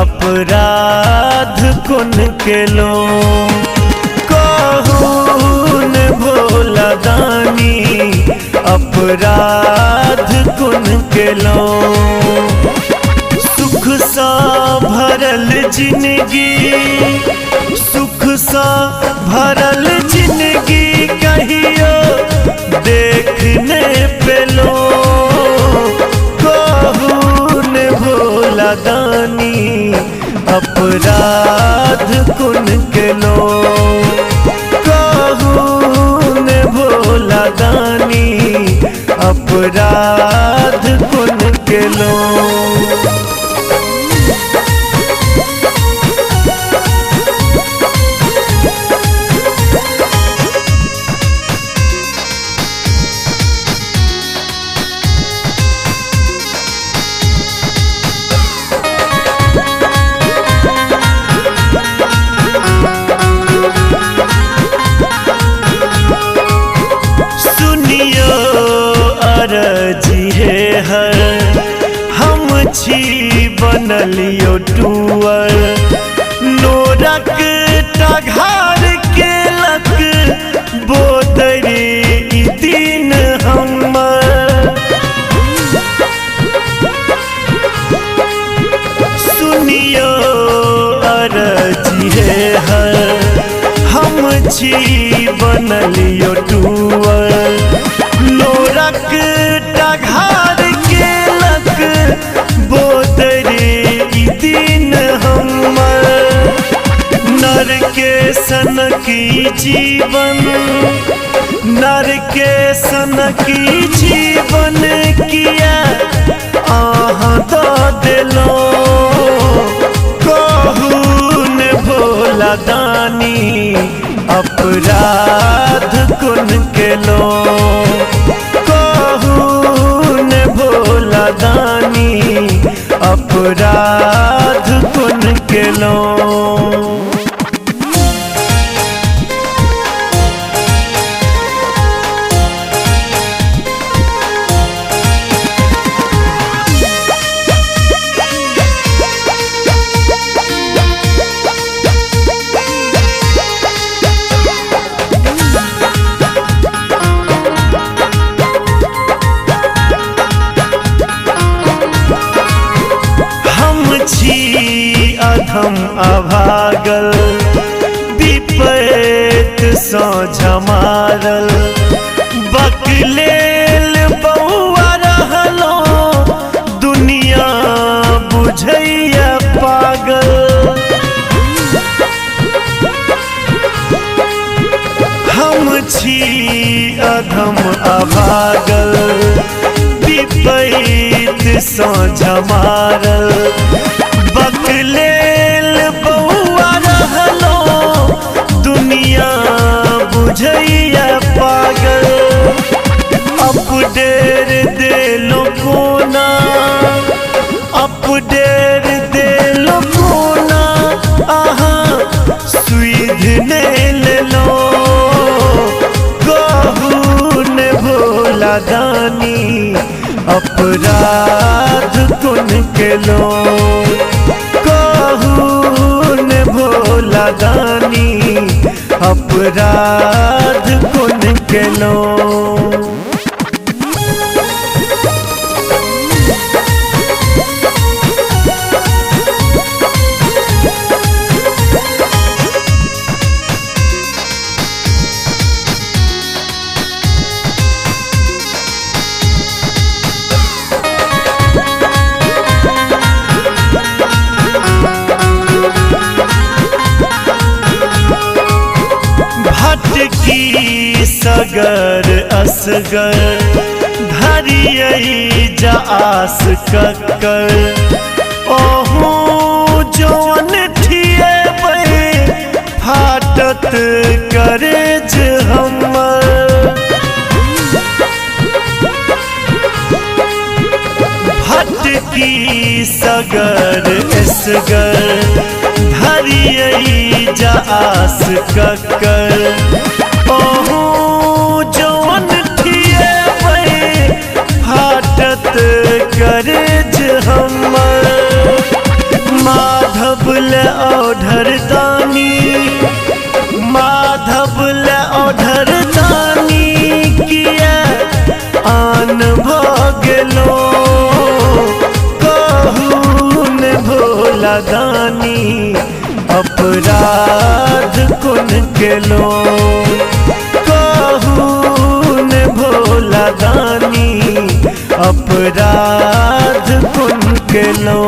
अपराध कुन केलो कहून भोला दानी अपराध कुन केलो। सुख सा भरल जिंदगी सुख सा भरल जिंदगी कहियो देखने पेलो कहून भोला दानी अपराध कुन केलो कहून भोला दानी अपराध कुन केलो। अरजी है हर हम छी बनलियो टूअर नोरक टघार के लक बोदरी दिन हमर। सुनियो अरजी है हर हम छी बनलियो टूअर नोरक टघार के लक बोदरी दिन हमर। नर के सन की जीवन नर के सन की जीवन किया आहाँ दो दिलो कहून भोला दानी अपराध कुन केलो कहून भोला दानी अपराध कुन केलो। अधम अभागल विपैत सोझ मारल बकलेल बउआ रहलो दुनिया बुझैया पागल। हम छी अधम अभागल विपैत सोझ मारल बकलेल बउआ रहलो दुनिया बुझैया पागल। अपडेर देलो कोना अपडेर देलो कोना आहाँ सुध ने लेलो कहून भोला दानी अपराध कुन केलो कहून भोला दानी अपराध कुन केलो। भटकी सगर असगर धरियई जा आस कक्कर ओहू जौन ठिए फाटत करेज हमर। भटकी सगर असगर धरियई जा आस कक्कर ओहू जौन ठिए फाटत करेज हमर। माधव ले ओढ़र दानी, माधव ले ओढ़र दानी किया आन भगलो, कहून भोला दानी अपराध कुन केलो, कहून भोला दानी अपराध कुन केलो।